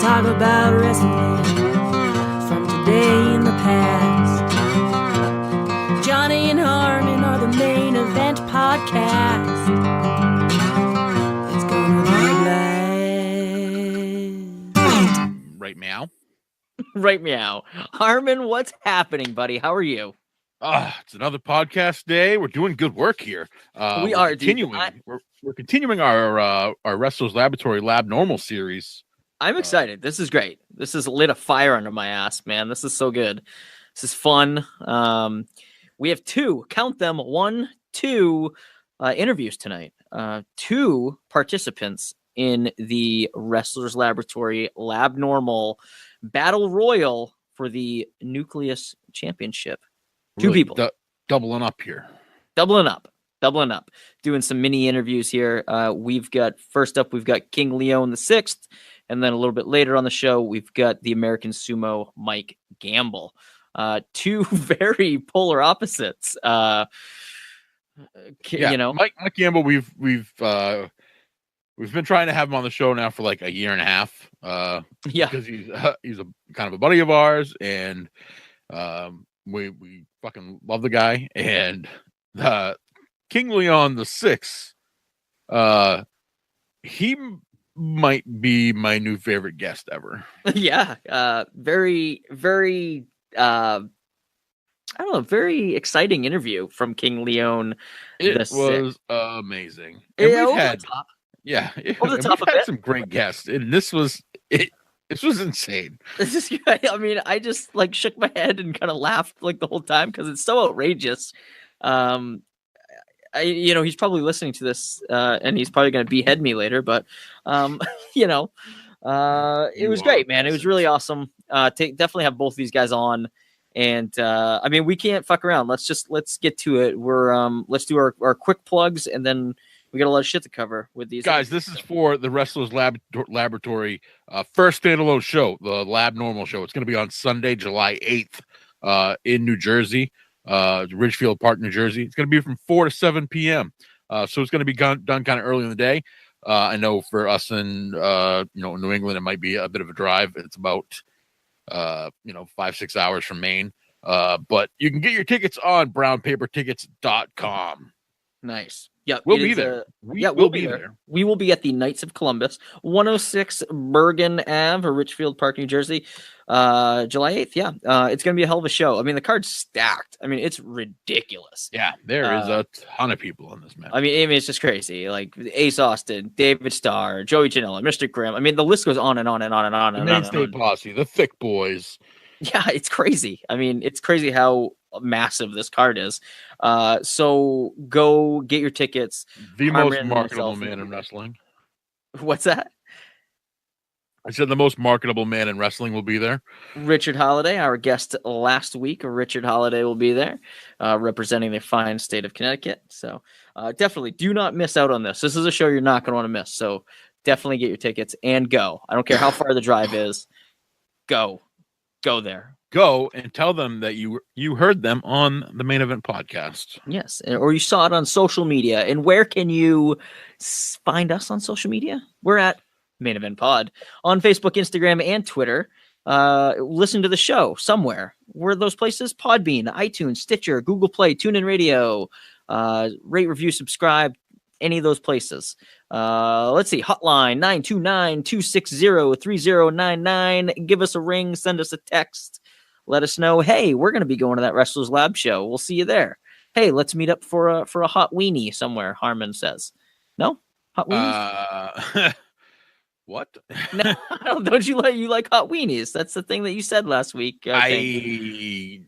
talk about wrestling from today in the past. Johnny and Harmon are the main event podcast. It's gonna be blast. Right meow. Right meow. Harmon, what's happening, buddy? How are you? It's another podcast day. We're doing good work here. We are continuing. We're continuing our Wrestlers Laboratory Labnormal series. I'm excited. This is great. This has lit a fire under my ass, man. This is so good. This is fun. We have two interviews tonight. Two participants in the Wrestlers Laboratory Labnormal Battle Royal for the Nucleus Championship. Two Really people. Doubling up here. Doubling up. Doing some mini interviews here. First up, we've got King Leon the Sixth. And then a little bit later on the show, we've got the American Sumo Mike Gamble. Two very polar opposites. Mike Gamble, we've been trying to have him on the show now for like a year and a half. Because he's a kind of a buddy of ours, and we fucking love the guy. And King Leon the Sixth, he might be my new favorite guest ever. Yeah. Very, very very exciting interview from King Leon. It was amazing. We've had some great guests, and this was insane. I mean, I just like shook my head and kind of laughed like the whole time because it's so outrageous. He's probably listening to this, and he's probably going to behead me later. But it was great, man. It was really awesome. Definitely have both these guys on, and I mean, we can't fuck around. Let's get to it. Let's do our quick plugs, and then we got a lot of shit to cover with these guys. This is for the Wrestlers Laboratory first standalone show, the Labnormal show. It's going to be on Sunday, July 8th, in New Jersey. Ridgefield Park, New Jersey. It's going to be from 4 to 7 p.m. So it's going to be done kind of early in the day. I know for us in New England, it might be a bit of a drive. It's about 5-6 hours from Maine. But you can get your tickets on brownpapertickets.com. Nice. Yeah, we'll be there. We'll be there. We will be at the Knights of Columbus, 106 Bergen Ave, Richfield Park, New Jersey, July 8th. Yeah, it's going to be a hell of a show. I mean, the card's stacked. I mean, it's ridiculous. Yeah, there is a ton of people on this match. I mean, it's just crazy. Like Ace Austin, David Starr, Joey Janela, Mr. Grimm. I mean, the list goes on and on and on and on. The Mainstay Posse, the Thick Boys. Yeah, it's crazy. I mean, it's crazy how massive this card is. So go get your tickets. The most marketable man in wrestling. What's that? I said the most marketable man in wrestling will be there. Richard Holiday, our guest last week. Richard Holiday will be there, representing the fine state of Connecticut. So definitely do not miss out on this. This is a show you're not going to want to miss. So definitely get your tickets and go. I don't care how far the drive is. Go there. Go and tell them that you heard them on the Main Event podcast. Yes, or you saw it on social media. And where can you find us on social media? We're at Main Event Pod on Facebook, Instagram, and Twitter. Listen to the show somewhere. Where are those places? Podbean, iTunes, Stitcher, Google Play, TuneIn Radio. Rate, review, subscribe. Any of those places. Let's see. Hotline 929-260-3099. Give us a ring. Send us a text. Let us know, hey, we're going to be going to that Wrestlers Lab show. We'll see you there. Hey, let's meet up for a hot weenie somewhere, Harmon says. No? Hot weenies? What? No, don't you like hot weenies? That's the thing that you said last week. I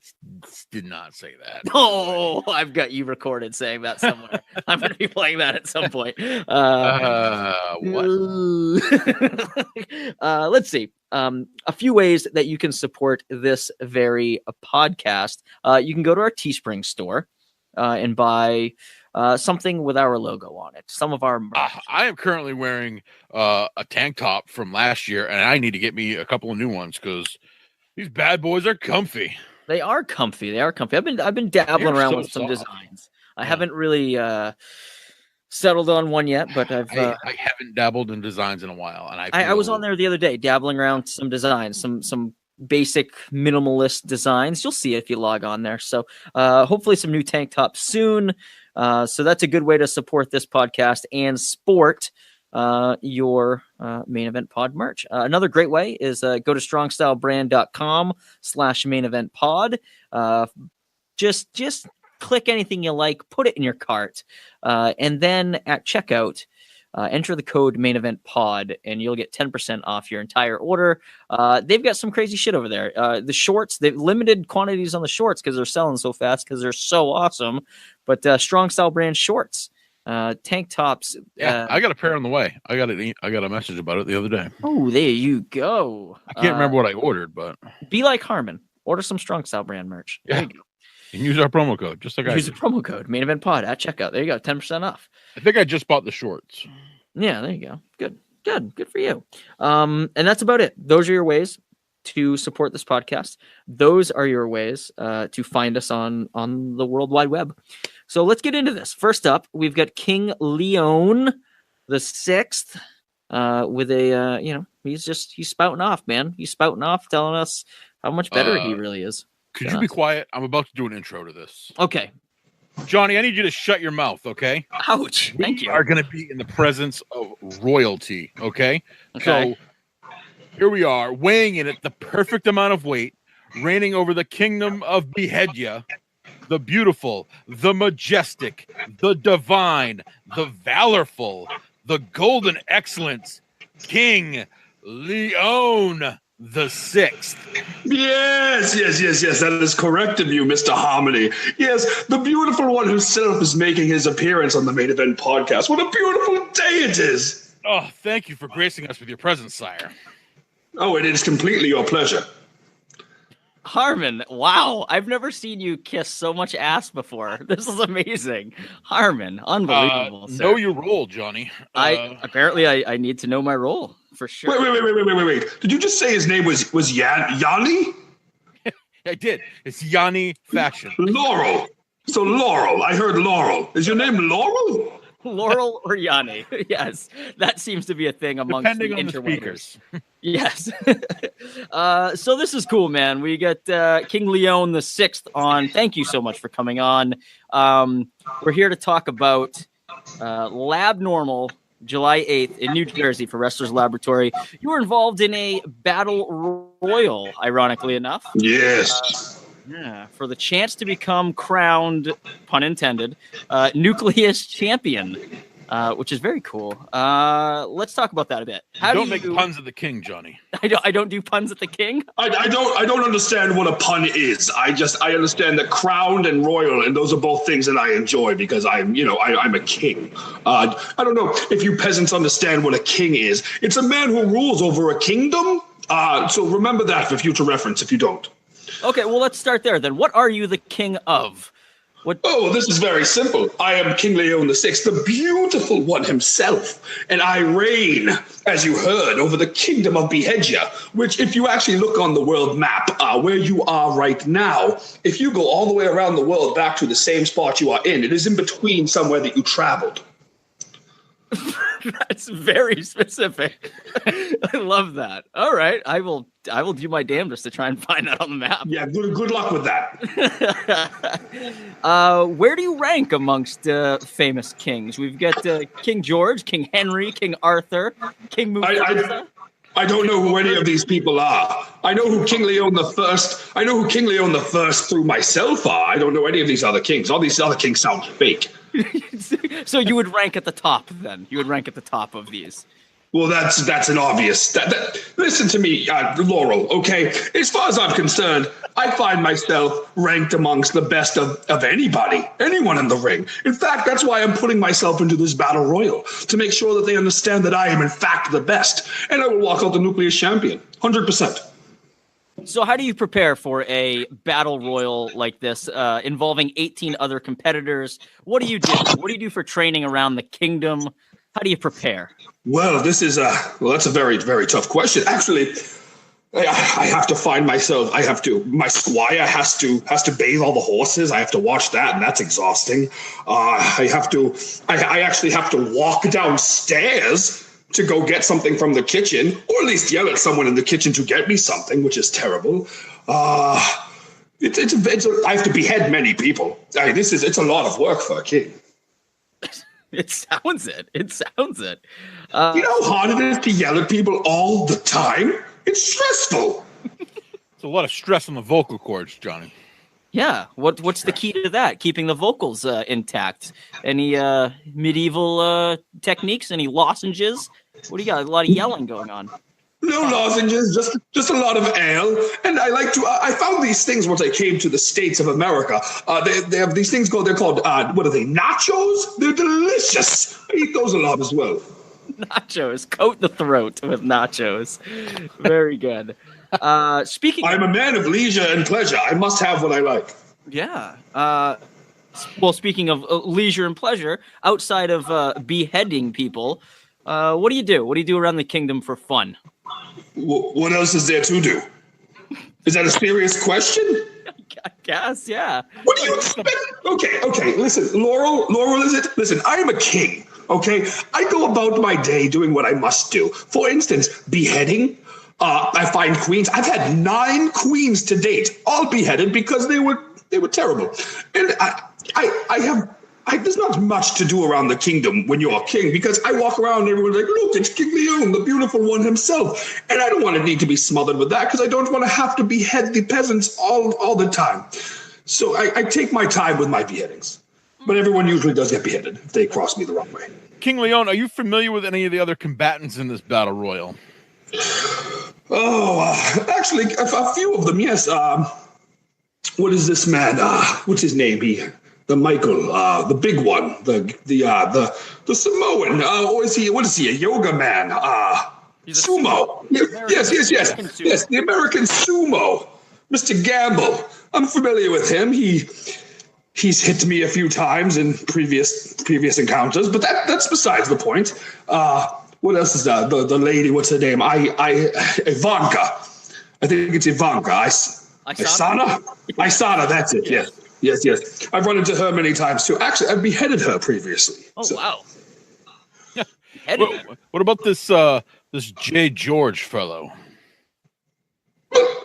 did not say that. Oh, I've got you recorded saying that somewhere. I'm going to be playing that at some point. What? Let's see. A few ways that you can support this very podcast. You can go to our Teespring store and buy something with our logo on it. Some of our merch. I am currently wearing a tank top from last year, and I need to get me a couple of new ones because these bad boys are comfy. They are comfy. I've been dabbling around with some designs. I haven't really settled on one yet, but I haven't dabbled in designs in a while, and I was on there the other day, dabbling around some designs, some basic minimalist designs. You'll see it if you log on there. So hopefully some new tank tops soon. So that's a good way to support this podcast and sport your Main Event Pod merch. Another great way is go to strongstylebrand.com/main event pod. Just click anything you like, put it in your cart, and then at checkout, enter the code Main Event Pod, and you'll get 10% off your entire order. They've got some crazy shit over there. The shorts, they've limited quantities on the shorts because they're selling so fast because they're so awesome. But Strong Style Brand shorts, tank tops. Yeah, I got a pair on the way. I got a message about it the other day. Oh, there you go. I can't remember what I ordered, but be like Harmon. Order some Strong Style Brand merch. Yeah. There you go. And use our promo code, just like use the promo code Main Event Pod at checkout. There you go, 10% off. I think I just bought the shorts. Yeah, there you go. Good for you. And that's about it. Those are your ways to support this podcast. Those are your ways to find us on the World Wide Web. So let's get into this. First up, we've got King Leon the Sixth with a he's spouting off, man. He's spouting off, telling us how much better he really is. Could you be quiet? I'm about to do an intro to this. Okay. Johnny, I need you to shut your mouth, okay? Ouch. Thank you. We are going to be in the presence of royalty, okay? Okay. So here we are, weighing in at the perfect amount of weight, reigning over the kingdom of Behedia, the beautiful, the majestic, the divine, the valorful, the golden excellence, King Leon the Sixth. Yes. That is correct of you, Mr. Harmony. Yes, the beautiful one himself is making his appearance on the Main Event Podcast. What a beautiful day it is. Oh, thank you for gracing us with your presence, sire. Oh, it is completely your pleasure. Harmon, wow. I've never seen you kiss so much ass before. This is amazing. Harmon, unbelievable. Know your role, Johnny. I need to know my role for sure. Wait. Did you just say his name was Yanni? I did. It's Yanni Fashion. Laurel. So Laurel. I heard Laurel. Is your name Laurel? Laurel or Yanni? Yes, that seems to be a thing amongst depending on the speakers. Yes. So this is cool, man. We got King Leon the Sixth on. Thank you so much for coming on. We're here to talk about Labnormal, July 8th in New Jersey for Wrestlers Labratory. You were involved in a battle royal, ironically enough. Yes. Yeah, for the chance to become crowned, pun intended, Nucleus champion, which is very cool. Let's talk about that a bit. Don't make puns at the king, Johnny. I don't do puns at the king. I don't understand what a pun is. I understand that crowned and royal, and those are both things that I enjoy because I'm a king. I don't know if you peasants understand what a king is. It's a man who rules over a kingdom. So remember that for future reference if you don't. Okay, well, let's start there then. What are you the king of? Oh, this is very simple. I am King Leon the Sixth, the beautiful one himself, and I reign, as you heard, over the kingdom of Behedia, which, if you actually look on the world map, where you are right now, if you go all the way around the world back to the same spot you are in, it is in between somewhere that you traveled. That's very specific. I love that. All right, I will do my damnedest to try and find that on the map. Yeah, good luck with that. Where do you rank amongst famous kings? We've got King George, King Henry, King Arthur, King Mufasa. I don't know who any of these people are. I know who King Leon the First. I know who King Leon the First through myself are. I don't know any of these other kings. All these other kings sound fake. So you would rank at the top then? You would rank at the top of these? Well, that's an obvious. Listen to me, Laurel, okay? As far as I'm concerned, I find myself ranked amongst the best of anyone in the ring. In fact, that's why I'm putting myself into this battle royal, to make sure that they understand that I am, in fact, the best. And I will walk out the Nucleus champion, 100%. So how do you prepare for a battle royal like this involving 18 other competitors? What do you do? What do you do for training around the kingdom? How do you prepare? Well, that's a very, very tough question. Actually, I have to find myself. My squire has to bathe all the horses. I have to watch that, and that's exhausting. I actually have to walk downstairs to go get something from the kitchen, or at least yell at someone in the kitchen to get me something, which is terrible. I have to behead many people. It's a lot of work for a king. It sounds it. You know how hard it is to yell at people all the time? It's stressful. It's a lot of stress on the vocal cords, Johnny. Yeah. What's the key to that? Keeping the vocals intact? Any medieval techniques? Any lozenges? What do you got? A lot of yelling going on. No lozenges, just a lot of ale. And I found these things once I came to the States of America. They have these things they're called, what are they, nachos? They're delicious. I eat those a lot as well. Nachos. Coat the throat with nachos. Very good. Speaking I'm a man of leisure and pleasure. I must have what I like. Yeah. Well, speaking of leisure and pleasure, outside of beheading people, what do you do? What do you do around the kingdom for fun? What else is there to do? Is that a serious question? I guess, yeah. What do you expect? Okay. Listen, Laurel, is it? Listen, I am a king. Okay, I go about my day doing what I must do. For instance, beheading. I find queens. I've had 9 queens to date, all beheaded because they were terrible. And there's not much to do around the kingdom when you're a king, because I walk around and everyone's like, look, it's King Leon, the beautiful one himself. And I don't want to need to be smothered with that, because I don't want to have to behead the peasants all the time. So I take my time with my beheadings. But everyone usually does get beheaded if they cross me the wrong way. King Leon, are you familiar with any of the other combatants in this battle royal? Oh, actually, a few of them, yes. What is this man? What's his name? The Michael, the big one, the Samoan. Or is he? What is he? A yoga man? Sumo. Yes. The American Sumo, Mr. Gamble. I'm familiar with him. He's hit me a few times in previous encounters, but that's besides the point. What else is that? The lady, what's her name? Ivanka. I think it's Ivanka. Isana, that's it, yes. I've run into her many times too. Actually, I've beheaded her previously. Oh, so. Wow. What about this J. George fellow?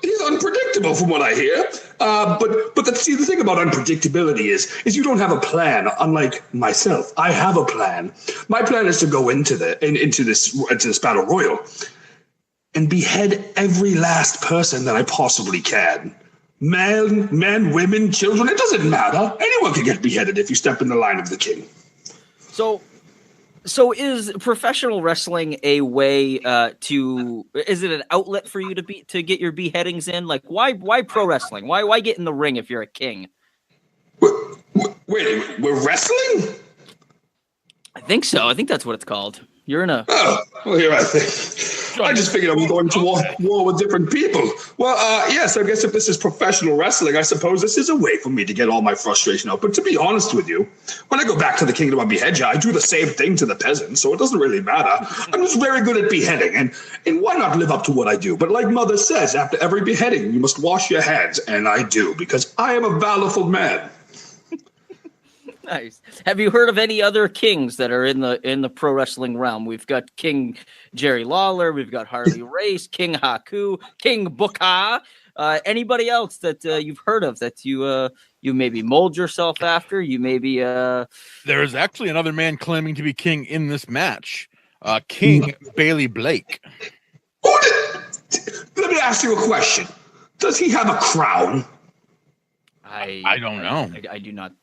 He's unpredictable from what I hear. But the thing about unpredictability is you don't have a plan, unlike myself. I have a plan. My plan is to go into this battle royal and behead every last person that I possibly can. Men, women, children, it doesn't matter. Anyone can get beheaded if you step in the line of the king. So is professional wrestling a way is it an outlet for you to get your beheadings in? Like, why pro wrestling? Why get in the ring if you're a king? Wait, we're wrestling? I think so. I think that's what it's called. You're in a... Oh, well, here I think. I just figured I was going to war with different people. Well, yes, I guess if this is professional wrestling, I suppose this is a way for me to get all my frustration out. But to be honest with you, when I go back to the kingdom of behead, I do the same thing to the peasants, so it doesn't really matter. I'm just very good at beheading, and why not live up to what I do? But like Mother says, after every beheading, you must wash your hands, and I do, because I am a valorful man. Nice. Have you heard of any other kings that are in the pro wrestling realm? We've got King Jerry Lawler, we've got Harley Race, King Haku, King Booker. Anybody else that you've heard of that you maybe mold yourself after? You maybe There is actually another man claiming to be king in this match. King Bailey Blake. Let me ask you a question. Does he have a crown? I don't know. I do not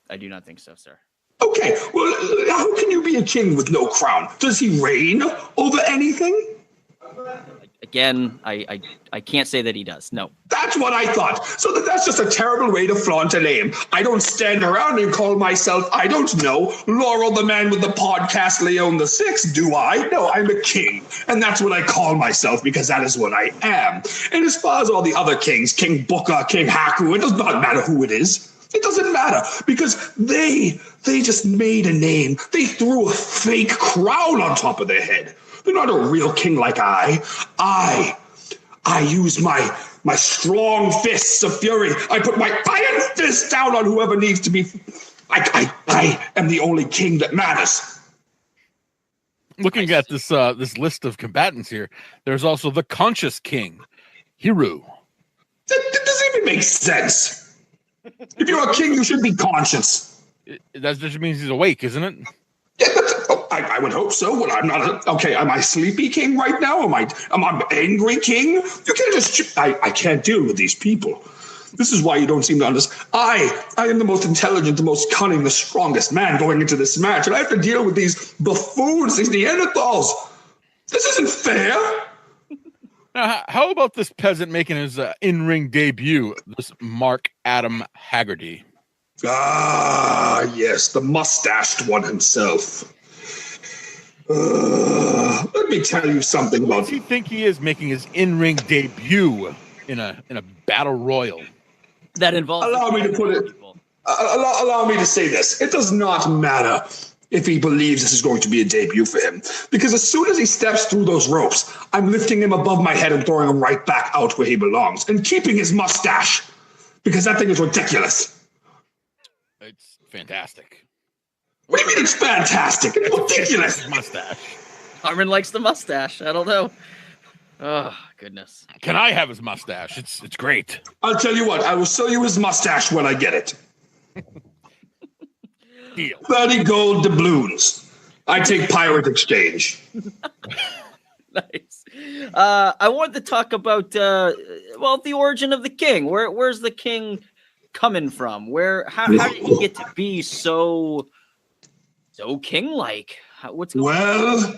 think so, sir. Okay, well, how can you be a king with no crown? Does he reign over anything? Again, I can't say that he does. No. That's what I thought. So that's just a terrible way to flaunt a name. I don't stand around and call myself, I don't know, Laurel the man with the podcast Leon the Sixth, do I? No, I'm a king. And that's what I call myself because that is what I am. And as far as all the other kings, King Booker, King Haku, it does not matter who it is. It doesn't matter because they just made a name. They threw a fake crown on top of their head. They're not a real king like I I use my strong fists of fury. I put my iron fist down on whoever needs to be. I am the only king that matters. Looking at this list of combatants here, there's also the conscious king, Hiru. That doesn't even make sense. If you're a king, you should be conscious. That just means he's awake, isn't it? Yeah, I would hope so. Well, I'm not. Okay, am I sleepy king right now? Am I angry king? You can't just. I can't deal with these people. This is why you don't seem to understand. I am the most intelligent, the most cunning, the strongest man going into this match, and I have to deal with these buffoons, these Neanderthals. This isn't fair. Now, how about this peasant making his in-ring debut, this Mark Adam Haggerty? Ah, yes, the mustached one himself. Let me tell you something Who about. does he think he is making his in-ring debut in a battle royal? That involves. Allow me to put it. Allow me to say this. It does not matter if he believes this is going to be a debut for him, because as soon as he steps through those ropes, I'm lifting him above my head and throwing him right back out where he belongs, and keeping his mustache, because that thing is ridiculous. It's fantastic. What do you mean it's fantastic? It's ridiculous. Mustache. Harmon likes the mustache. I don't know. Oh, goodness. Can I have his mustache? It's great. I'll tell you what, I will sell you his mustache when I get it. Deal. 30 gold doubloons. I take pirate exchange. Nice. I wanted to talk about the origin of the king. Where's the king coming from? How did he get to be so king-like? What's going on? Well,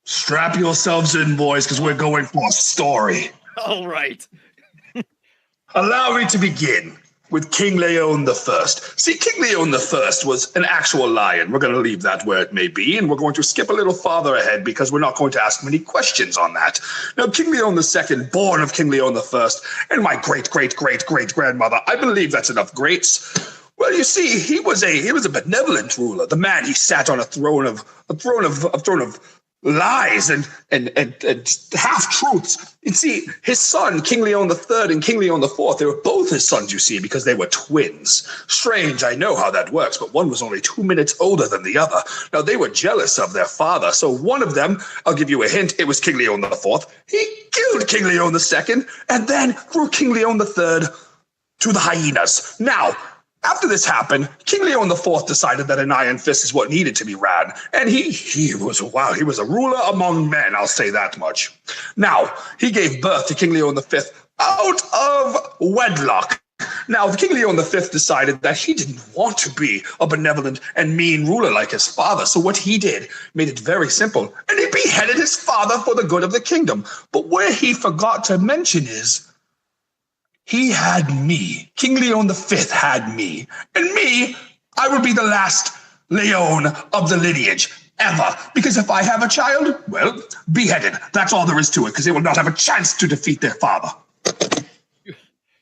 strap yourselves in, boys, because we're going for a story. All right. Allow me to begin with King Leon I. See, King Leon I was an actual lion. We're going to leave that where it may be, and we're going to skip a little farther ahead because we're not going to ask many questions on that. Now, King Leon II, born of King Leon I, and my great-great-great-great-grandmother, I believe that's enough greats. Well, you see, he was a benevolent ruler. The man, he sat on a throne of lies and half-truths. You see, his son, King Leon III and King Leon IV, they were both his sons, you see, because they were twins. Strange, I know how that works, but one was only 2 minutes older than the other. Now, they were jealous of their father, so one of them, I'll give you a hint, it was King Leon IV. He killed King Leon II and then threw King Leon III to the hyenas. Now, after this happened, King Leon IV decided that an iron fist is what needed to be ran, and he was a ruler among men, I'll say that much. Now, he gave birth to King Leon V out of wedlock. Now, King Leon V decided that he didn't want to be a benevolent and mean ruler like his father, so what he did made it very simple, and he beheaded his father for the good of the kingdom. But where he forgot to mention is, he had me. King Leon V had me. And me, I will be the last Leon of the lineage ever. Because if I have a child, well, beheaded. That's all there is to it, because they will not have a chance to defeat their father.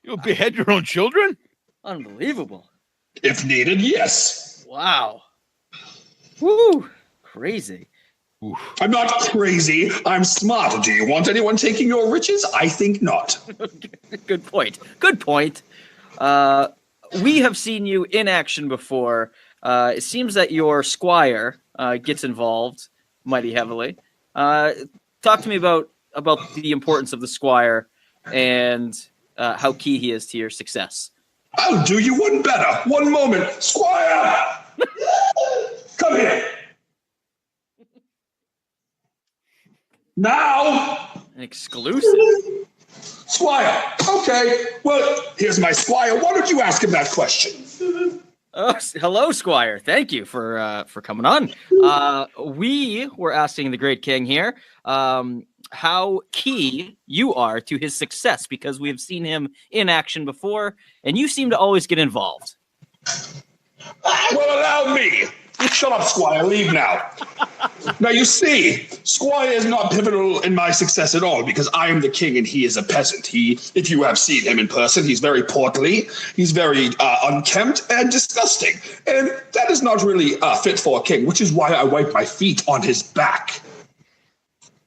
You'll behead your own children? Unbelievable. If needed, yes. Wow. Woo. Crazy. Oof. I'm not crazy. I'm smart. Do you want anyone taking your riches? I think not. Good point. Good point. We have seen you in action before. It seems that your squire gets involved mighty heavily. Talk to me about the importance of the squire and how key he is to your success. I'll do you one better. One moment. Squire! Come here. Now, An exclusive. Squire. Okay. Well, here's my squire. Why don't you ask him that question? Oh, hello, Squire. Thank you for coming on. We were asking the Great King here how key you are to his success, because we have seen him in action before, and you seem to always get involved. Well, allow me. Shut up, Squire. Leave now. Now, you see, Squire is not pivotal in my success at all, because I am the king and he is a peasant. If you have seen him in person, he's very portly, he's very unkempt and disgusting. And that is not really fit for a king, which is why I wipe my feet on his back.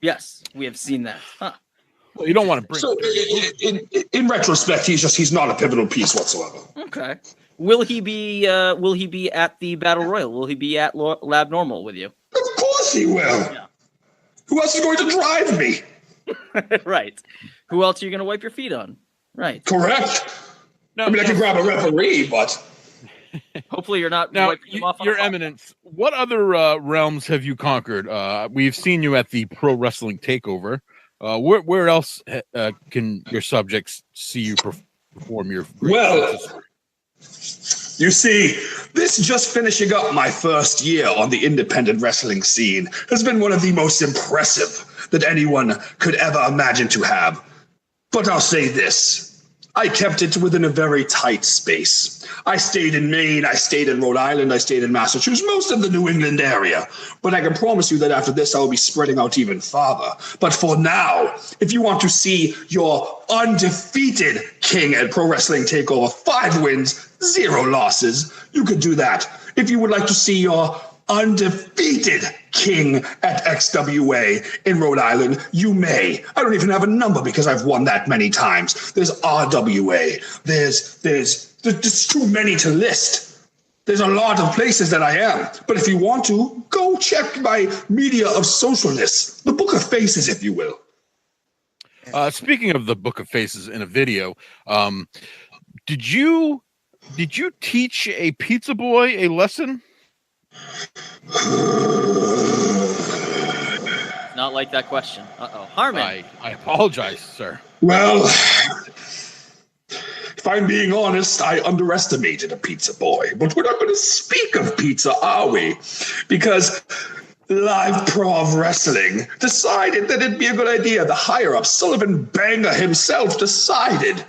Yes, we have seen that. Huh. Well, you don't want to bring. So in retrospect, he's not a pivotal piece whatsoever. Okay. Will he be at the Battle Royal? Will he be at Labnormal with you? Of course he will. Yeah. Who else is going to drive me? Right. Who else are you going to wipe your feet on? Right. Correct. No, I mean, I can grab a referee, but Hopefully you're not now, wiping them off on Your a phone. Eminence, what other realms have you conquered? We've seen you at the Pro Wrestling Takeover. Where else can your subjects see you perform your? well, you see, this just finishing up my first year on the independent wrestling scene has been one of the most impressive that anyone could ever imagine to have. But I'll say this. I kept it within a very tight space. I stayed in Maine, I stayed in Rhode Island, I stayed in Massachusetts, most of the New England area. But I can promise you that after this, I'll be spreading out even farther. But for now, if you want to see your undefeated king at Pro Wrestling Takeover, 5 wins, 0 losses, you could do that. If you would like to see your undefeated king at XWA in Rhode Island, you may. I don't even have a number because I've won that many times. There's RWA. There's too many to list. There's a lot of places that I am. But if you want to, go check my media of socialness, the Book of Faces, if you will. Speaking of the Book of Faces in a video, did you teach a pizza boy a lesson? Not like that question. Uh-oh. Harmon. I apologize, sir. Well, if I'm being honest, I underestimated a pizza boy. But we're not going to speak of pizza, are we? Because Live Pro Wrestling decided that it'd be a good idea. The higher-up, Sullivan Banger himself, decided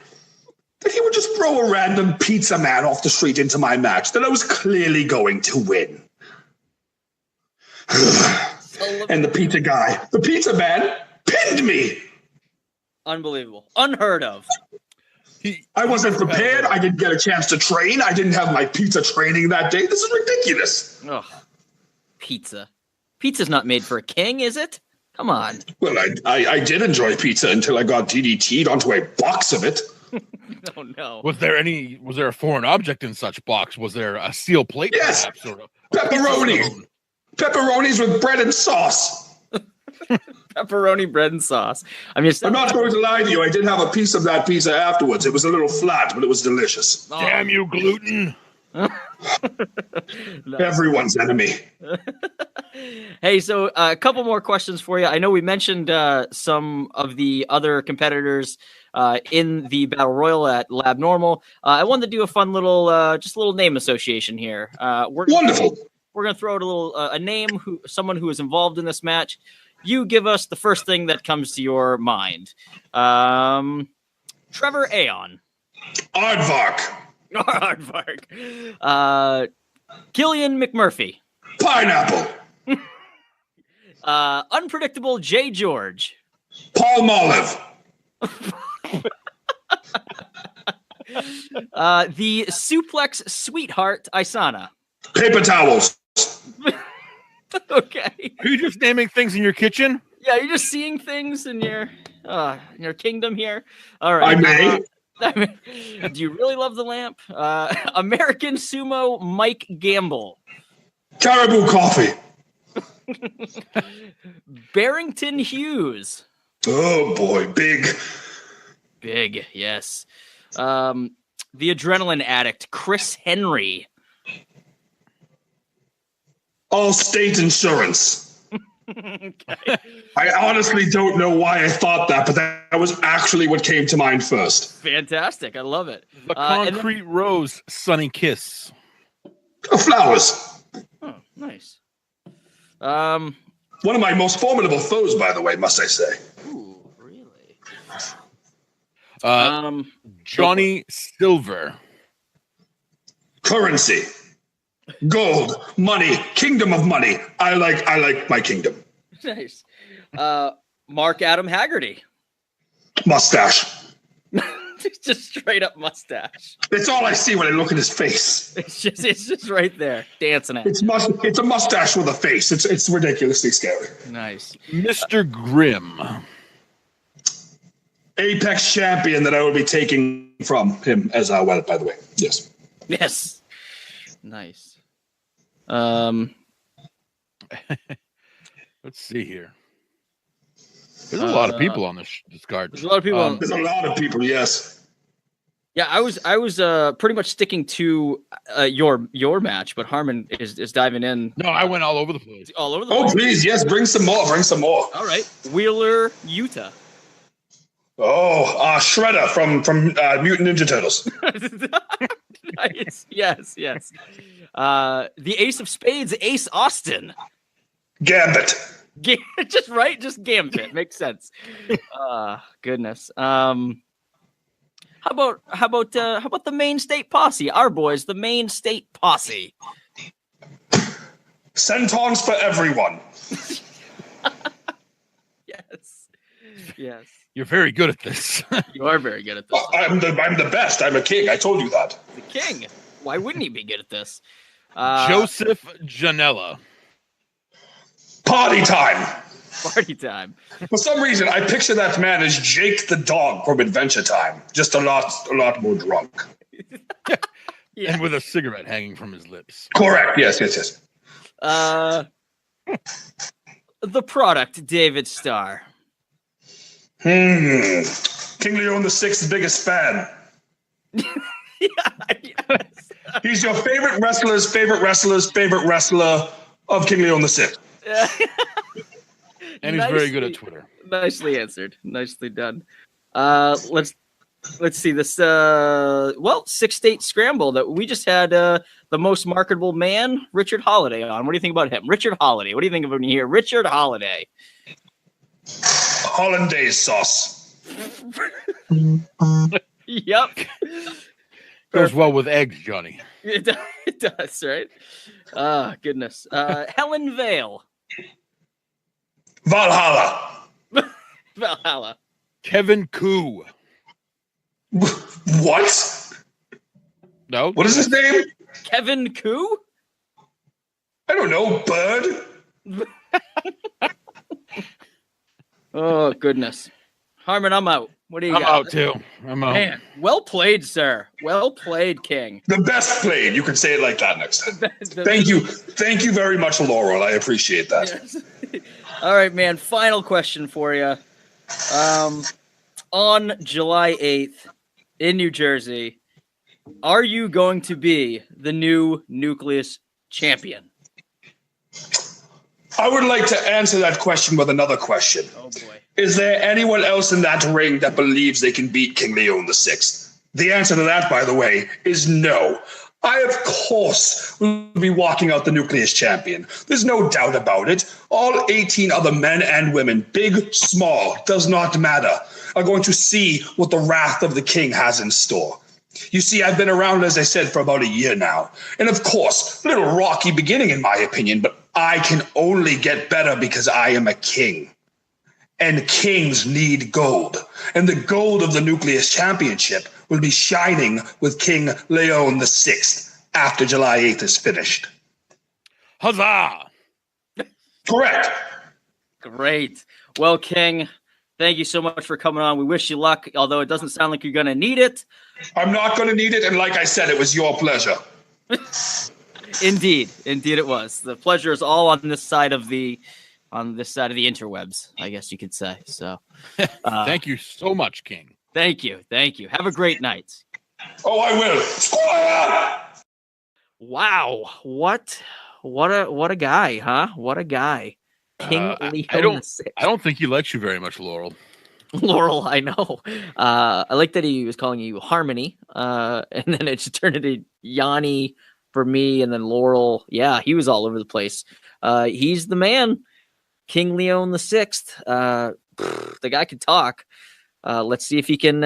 that he would just throw a random pizza man off the street into my match that I was clearly going to win. And the pizza man, pinned me. Unbelievable. Unheard of. I wasn't prepared. I didn't get a chance to train. I didn't have my pizza training that day. This is ridiculous. Ugh. Pizza. Pizza's not made for a king, is it? Come on. Well, I did enjoy pizza until I got DDT'd onto a box of it. Oh, no. Was there a foreign object in such box? Was there a steel plate? Yes. Perhaps, sort of? Pepperoni. Pepperonis with bread and sauce. Pepperoni, bread, and sauce. I mean, I'm not going to lie to you. I did have a piece of that pizza afterwards. It was a little flat, but it was delicious. Oh. Damn you, gluten. Everyone's enemy. Hey, so a couple more questions for you. I know we mentioned some of the other competitors in the Battle Royal at Labnormal. I wanted to do a fun little name association here. Wonderful. We're going to throw out a name, someone who is involved in this match. You give us the first thing that comes to your mind. Trevor Aon. Aardvark. Aardvark. Killian McMurphy. Pineapple. Unpredictable J. George. Paul Molive. The suplex sweetheart Isana. Paper towels. Okay. Are you just naming things in your kitchen? Yeah, you're just seeing things in your kingdom here. All right. I may. Do you really love the lamp? American Sumo Mike Gamble. Caribou coffee. Barrington Hughes. Oh boy, big. Big, yes. The adrenaline addict, Chris Henry. Allstate Insurance. Okay. I honestly don't know why I thought that, but that was actually what came to mind first. Fantastic. I love it. The Concrete Rose Sunny Kiss. Flowers. Oh, nice. One of my most formidable foes, by the way, must I say. Ooh, really? Johnny Silver. Currency. Gold. Money. Kingdom of money. I like my kingdom. Nice. Mark Adam Haggerty. Mustache. Just straight up mustache. It's all I see when I look at his face. It's just right there, dancing at. It's a mustache with a face. It's ridiculously scary. Nice. Mr. Grimm. Apex champion that I will be taking from him as well, by the way. Yes. Yes. Nice. Let's see here. There's a lot of people on this card. There's a lot of people. There's a lot of people, yes. Yeah, I was pretty much sticking to your match, but Harmon is diving in. No, I went all over the place. All over the Oh, place. please, yes, bring some more. All right. Wheeler, Utah. Oh, Shredder from Mutant Ninja Turtles. Nice. Yes. The Ace of Spades, Ace Austin. Gambit. Just Gambit. Makes sense. Goodness. How about the Maine State Posse? Our boys, the Maine State Posse. Centons for everyone. Yes. You're very good at this. You are very good at this. I'm the best. I'm a king. I told you that. The king. Why wouldn't he be good at this? Joseph Janella. Party time. Party time. For some reason, I picture that man as Jake the dog from Adventure Time. Just a lot more drunk. Yeah. And with a cigarette hanging from his lips. Correct. Yes. The Product, David Starr. King Leon VI's biggest fan. Yes. He's your favorite wrestler's favorite wrestler of King Leon VI. And he's very good at Twitter. Nicely answered. Nicely done. Let's see this. 6-state scramble that we just had. The most marketable man, Richard Holiday, on. What do you think about him, Richard Holiday? What do you think of when you hear Richard Holiday? Hollandaise sauce. Yep. Goes well with eggs, Johnny. It does, right? Goodness. Helen Vale. Valhalla. Valhalla. Kevin Koo. What? No. What is his name? Kevin Koo? I don't know. Bird? Oh, goodness. Harmon, I'm out. What do you got? I'm out, too. I'm out. Man, well played, sir. Well played, King. The best played. You can say it like that next time. Thank you. Thank you very much, Laurel. I appreciate that. Yes. All right, man. Final question for you. On July 8th in New Jersey, are you going to be the new Nucleus champion? I would like to answer that question with another question. Oh, boy. Is there anyone else in that ring that believes they can beat King Leon VI? The answer to that, by the way, is no. I, of course, will be walking out the Nucleus champion. There's no doubt about it. All 18 other men and women, big, small, does not matter, are going to see what the wrath of the king has in store. You see, I've been around, as I said, for about a year now. And of course, a little rocky beginning, in my opinion, but I can only get better because I am a king. And kings need gold. And the gold of the Nucleus Championship will be shining with King Leon VI after July 8th is finished. Huzzah! Correct. Great. Well, King, thank you so much for coming on. We wish you luck, although it doesn't sound like you're going to need it. I'm not going to need it. And like I said, it was your pleasure. Indeed it was. The pleasure is all on this side of the interwebs, I guess you could say. So thank you so much, King. Thank you. Have a great night. Oh, I will. Squire! Wow. What a guy, huh? What a guy. King Leon VI. I don't think he likes you very much, Laurel. Laurel, I know. I like that he was calling you Harmony, and then it just turned into Yanni for me, and then Laurel. Yeah, he was all over the place. He's the man, King Leon VI. The guy can talk. Let's see if he can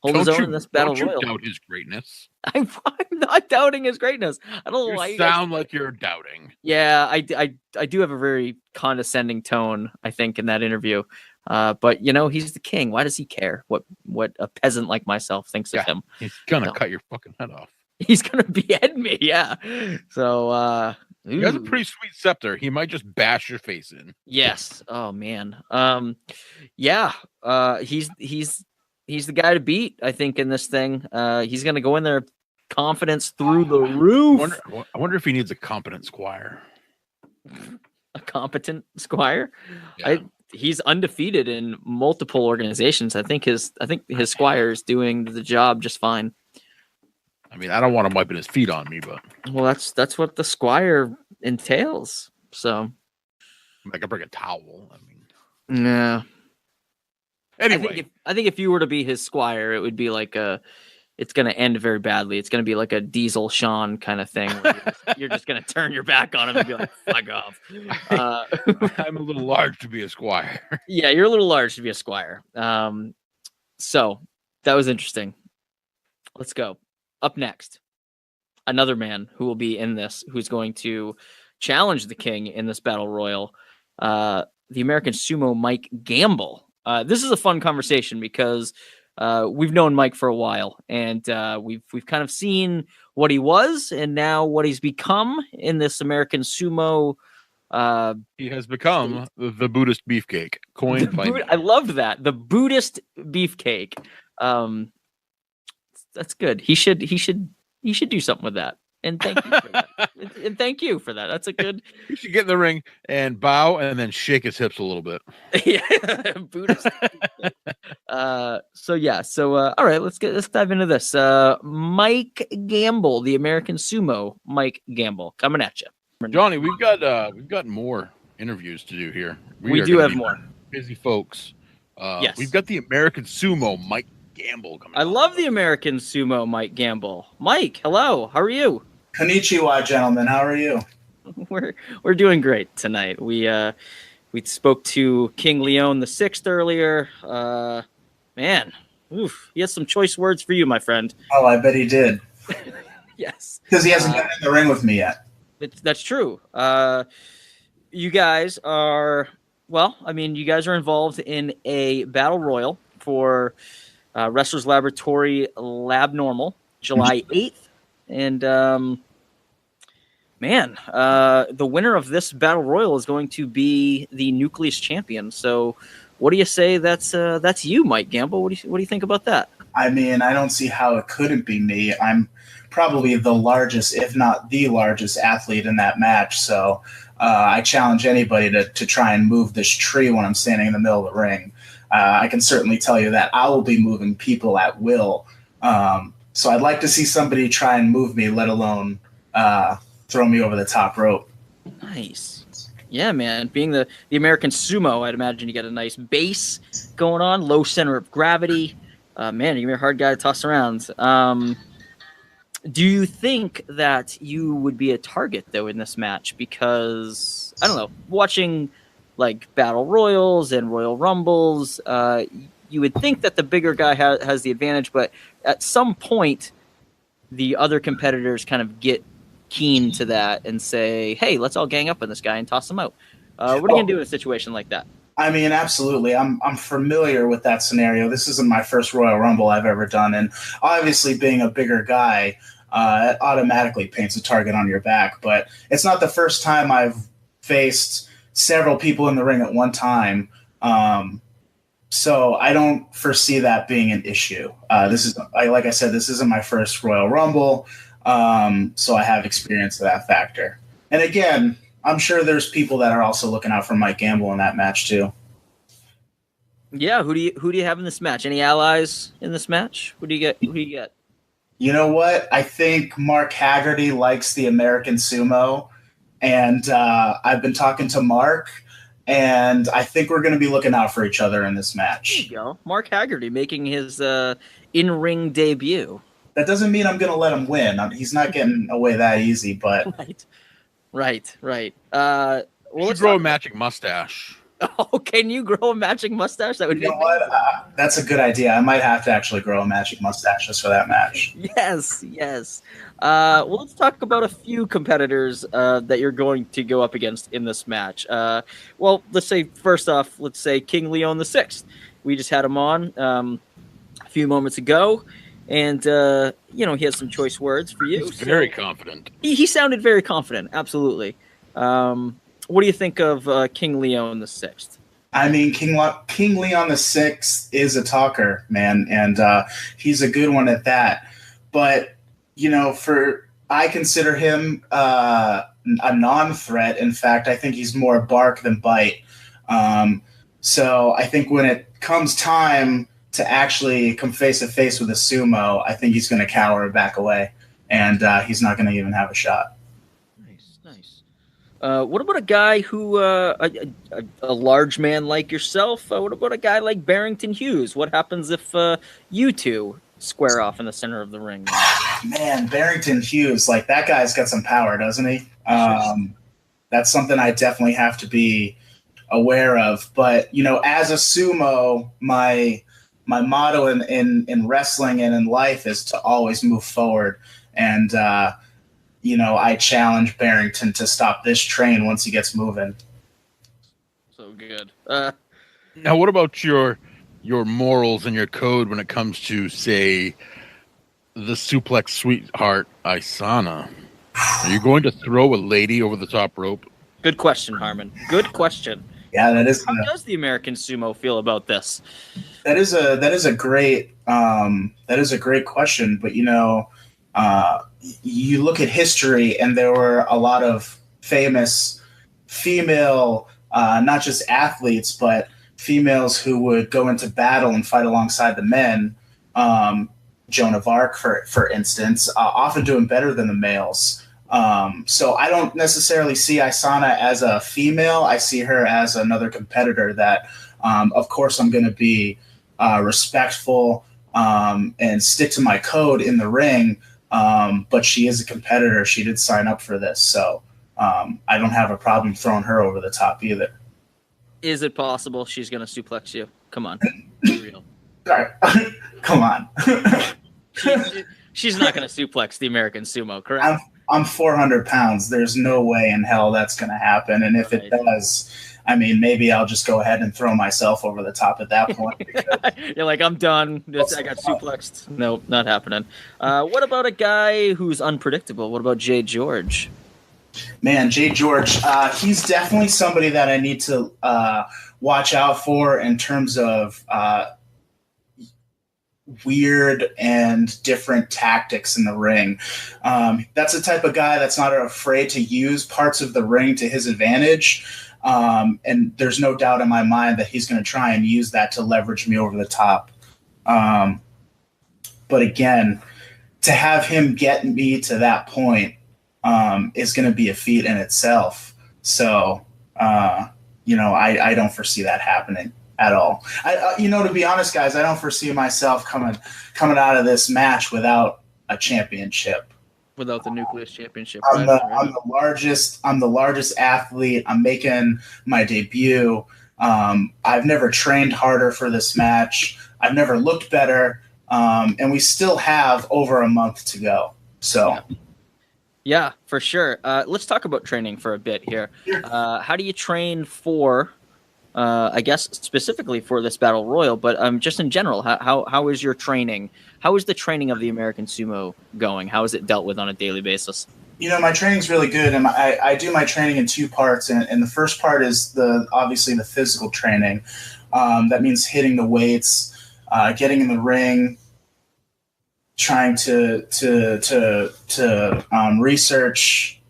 hold his own in this battle royal. Don't you doubt his greatness. I'm not doubting his greatness. I don't know why you sound like you're doubting. Yeah, I do have a very condescending tone, I think, in that interview. But he's the king. Why does he care what a peasant like myself thinks of him? He's gonna cut your fucking head off. He's gonna behead me. Yeah. So he has a pretty sweet scepter. He might just bash your face in. Yes. Oh man. Yeah. He's he's the guy to beat, I think, in this thing. He's going to go in there, confidence through the roof. I wonder if he needs a competent squire. A competent squire? Yeah. He's undefeated in multiple organizations. I think his squire is doing the job just fine. I mean, I don't want him wiping his feet on me, but Well, that's what the squire entails. So I can bring a towel. I mean, yeah. anyway, I think if you were to be his squire, it would be like it's going to end very badly. It's going to be like a Diesel Sean kind of thing. Where you're just going to turn your back on him and be like, fuck off. I'm a little large to be a squire. Yeah, you're a little large to be a squire. So that was interesting. Let's go. Up next, another man who will be in this, who's going to challenge the king in this battle royal, the American Sumo Mike Gamble. This is a fun conversation because we've known Mike for a while, and we've kind of seen what he was and now what he's become in this American Sumo. He has become the Buddhist beefcake, coined by me. I loved that, the Buddhist beefcake. That's good. He should do something with that. And thank you for that. And thank you for that. That's a good. You should get in the ring and bow and then shake his hips a little bit. Yeah, Buddhist. So all right, let's dive into this. Mike Gamble, the American Sumo Mike Gamble, coming at you. Johnny, we've got more interviews to do here. We do have more. Busy folks. Yes. We've got the American Sumo Mike Gamble coming. I love the American Sumo Mike Gamble. Mike, hello. How are you? Konnichiwa, gentlemen. How are you? We're doing great tonight. We spoke to King Leon the Sixth earlier. Man, he has some choice words for you, my friend. Oh, I bet he did. Yes, because he hasn't gotten in the ring with me yet. That's true. You guys are you guys are involved in a battle royal for Wrestlers Labratory Labnormal, July 8th. And the winner of this battle royal is going to be the Nucleus champion. So, what do you say? That's you, Mike Gamble. What do you think about that? I mean, I don't see how it couldn't be me. I'm probably the largest, if not the largest, athlete in that match. So, I challenge anybody to try and move this tree when I'm standing in the middle of the ring. I can certainly tell you that I will be moving people at will. So I'd like to see somebody try and move me, let alone throw me over the top rope. Nice. Yeah, man. Being the American Sumo, I'd imagine you got a nice base going on, low center of gravity. Man, you're a hard guy to toss around. Do you think that you would be a target, though, in this match? Because, I don't know, watching like battle royals and royal rumbles, you would think that the bigger guy has the advantage, but at some point, the other competitors kind of get keen to that and say, hey, let's all gang up on this guy and toss him out. What are you going to do in a situation like that? I mean, absolutely. I'm familiar with that scenario. This isn't my first Royal Rumble I've ever done, and obviously being a bigger guy, it automatically paints a target on your back, but it's not the first time I've faced several people in the ring at one time. So I don't foresee that being an issue. Like I said, this isn't my first Royal Rumble, so I have experience to that factor. And again, I'm sure there's people that are also looking out for Mike Gamble in that match too. Yeah, who do you have in this match? Any allies in this match? Who do you get? You know what? I think Mark Haggerty likes the American Sumo, and I've been talking to Mark. And I think we're going to be looking out for each other in this match. There you go. Mark Haggerty making his in-ring debut. That doesn't mean I'm going to let him win. He's not getting away that easy, but... Right. Well, let's grow a matching mustache. Oh, can you grow a matching mustache? That would be what? That's a good idea. I might have to actually grow a matching mustache just for that match. Yes. Well, let's talk about a few competitors that you're going to go up against in this match. Well, let's say first off, King Leon the Sixth. We just had him on a few moments ago, and he has some choice words for you. He's very confident. He sounded very confident. Absolutely. What do you think of King Leon the Sixth? I mean, King Leon the Sixth is a talker, man, and he's a good one at that. But I consider him a non-threat. In fact, I think he's more bark than bite. So I think when it comes time to actually come face to face with a sumo, I think he's going to cower and back away, and he's not going to even have a shot. Nice. What about a guy who, a large man like yourself? What about a guy like Barrington Hughes? What happens if you two square off in the center of the ring? Man, Barrington Hughes, like that guy's got some power, doesn't he? That's something I definitely have to be aware of. But as a sumo, my motto in wrestling and in life is to always move forward. And I challenge Barrington to stop this train once he gets moving. So good. Now, what about your morals and your code when it comes to, say, the suplex sweetheart Isana? Are you going to throw a lady over the top rope? Good question, Harmon. Good question. Yeah, that is. How does the American Sumo feel about this? That is a great question. But you look at history, and there were a lot of famous female, not just athletes, but females who would go into battle and fight alongside the men. Joan of Arc, for instance, often doing better than the males. So I don't necessarily see Isana as a female. I see her as another competitor that, of course, I'm going to be respectful and stick to my code in the ring. But she is a competitor. She did sign up for this. So I don't have a problem throwing her over the top either. Is it possible she's going to suplex you? Come on. Be real. Come on. She's not going to suplex the American Sumo, correct? I'm 400 pounds. There's no way in hell that's going to happen. And if it does, I mean, maybe I'll just go ahead and throw myself over the top at that point. You're like, I'm done. I got suplexed. Nope, not happening. What about a guy who's unpredictable? What about Jay George? Man, Jay George, he's definitely somebody that I need to watch out for in terms of weird and different tactics in the ring. That's the type of guy that's not afraid to use parts of the ring to his advantage. And there's no doubt in my mind that he's going to try and use that to leverage me over the top. But again, to have him get me to that point is going to be a feat in itself. So, I don't foresee that happening at all. To be honest, guys, I don't foresee myself coming out of this match without a championship. Without the Nucleus championship. I'm the largest athlete. I'm making my debut. I've never trained harder for this match. I've never looked better. And we still have over a month to go. So. Yeah, for sure. Let's talk about training for a bit here. How do you train for, I guess specifically for this battle royal, but just in general, how is your training? How is the training of the American Sumo going? How is it dealt with on a daily basis? My training's really good, and I do my training in two parts. And the first part is obviously the physical training. That means hitting the weights, getting in the ring, trying to research,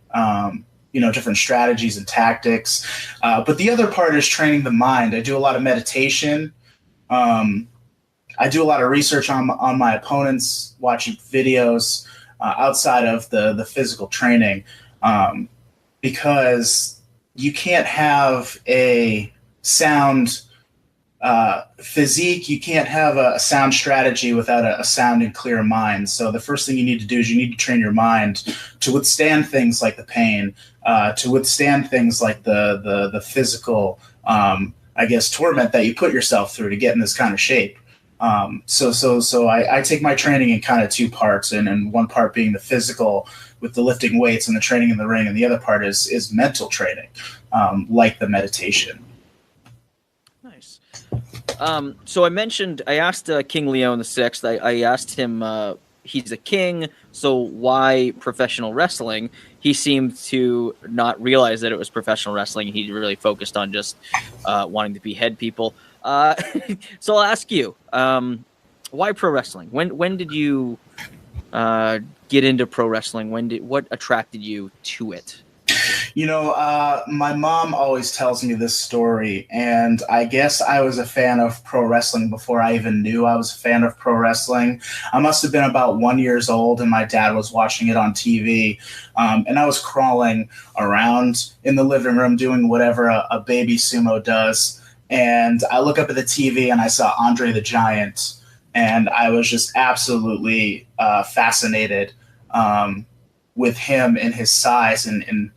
different strategies and tactics. But the other part is training the mind. I do a lot of meditation. I do a lot of research on my opponents, watching videos outside of the physical training, because you can't have a sound physique, you can't have a sound strategy without a sound and clear mind. So the first thing you need to do is you need to train your mind to withstand things like the pain, to withstand things like the physical, torment that you put yourself through to get in this kind of shape. So I take my training in kind of two parts, and one part being the physical with the lifting weights and the training in the ring, and the other part is mental training, like the meditation. Nice. So I asked King Leon the Sixth. I asked him. He's a king, So why professional wrestling? He seemed to not realize that it was professional wrestling. He really focused on just wanting to behead people. So I'll ask you, why pro wrestling? When did you get into pro wrestling? What attracted you to it? My mom always tells me this story, and I guess I was a fan of pro wrestling before I even knew I was a fan of pro wrestling. I must have been about 1 year old, and my dad was watching it on TV, and I was crawling around in the living room doing whatever a baby sumo does, and I look up at the TV, and I saw Andre the Giant, and I was just absolutely fascinated with him and his size, and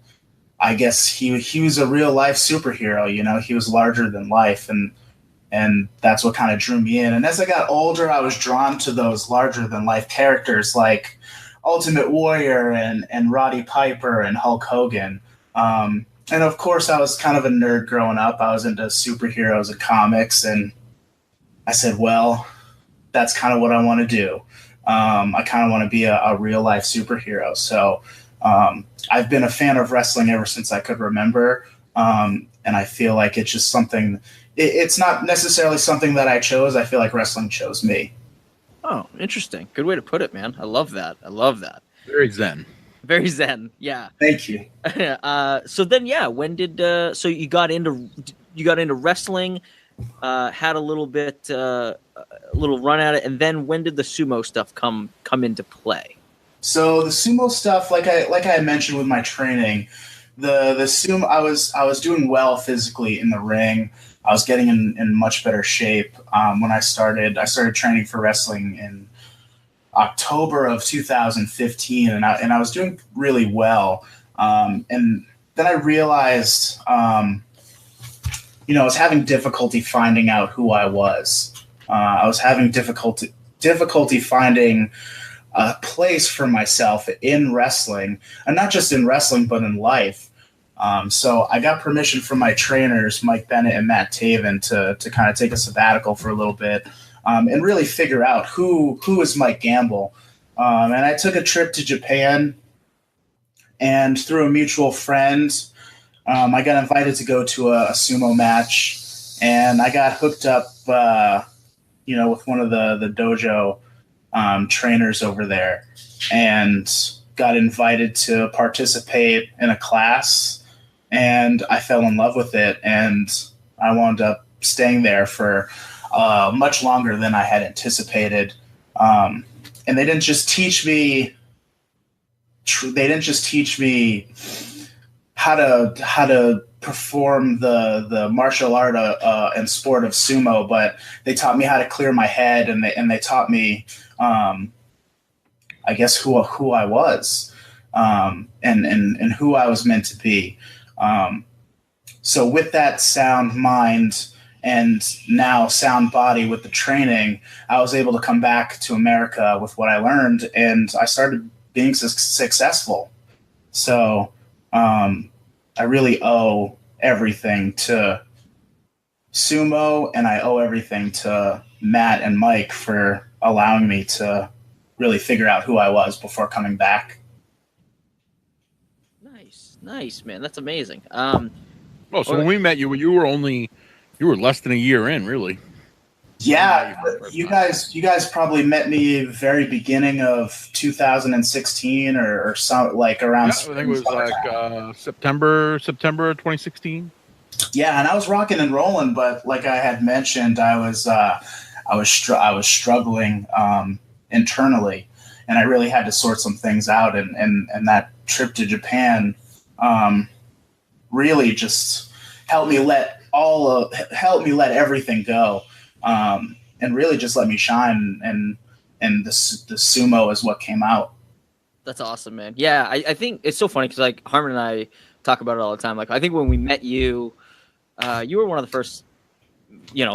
I guess he was a real life superhero. He was larger than life, and that's what kind of drew me in. And as I got older, I was drawn to those larger than life characters like Ultimate Warrior and Roddy Piper and Hulk Hogan. And of course, I was kind of a nerd growing up. I was into superheroes and comics, and I said, well, that's kind of what I want to do. I kind of want to be a real life superhero. So I've been a fan of wrestling ever since I could remember. And I feel like it's just something, it's not necessarily something that I chose. I feel like wrestling chose me. Oh, interesting. Good way to put it, man. I love that. Very zen. Very zen. Yeah. Thank you. So then, when did, so you got into wrestling, had a little bit, a little run at it. And then when did the sumo stuff come into play? So the sumo stuff, like I mentioned with my training, the sumo, I was doing well physically in the ring. I was getting in much better shape when I started training for wrestling in October of 2015, and I was doing really well. And then I realized, I was having difficulty finding out who I was. I was having difficulty finding a place for myself in wrestling, and not just in wrestling, but in life. So I got permission from my trainers, Mike Bennett and Matt Taven, to kind of take a sabbatical for a little bit and really figure out who is Mike Gamble. And I took a trip to Japan, and through a mutual friend, I got invited to go to a sumo match, and I got hooked up, with one of the dojo trainers over there, and got invited to participate in a class, and I fell in love with it, and I wound up staying there for much longer than I had anticipated. And they didn't just teach me how to perform the martial art and sport of sumo, but they taught me how to clear my head, and they taught me, I guess, who I was, and who I was meant to be. So with that sound mind and now sound body with the training, I was able to come back to America with what I learned, and I started being successful. So I really owe everything to sumo, and I owe everything to Matt and Mike for allowing me to really figure out who I was before coming back. Nice, man. That's amazing. So when we met you, you were less than a year in, really. Yeah, you guys probably met me very beginning of 2016 or some, like around. Yeah, I think it was like September 2016. Yeah, and I was rocking and rolling, but like I had mentioned, I was struggling internally, and I really had to sort some things out, and that trip to Japan really just helped me let everything go. And really just let me shine, and the sumo is what came out. That's awesome, man. Yeah, I think it's so funny because like Harmon and I talk about it all the time. Like I think when we met you, you were one of the first,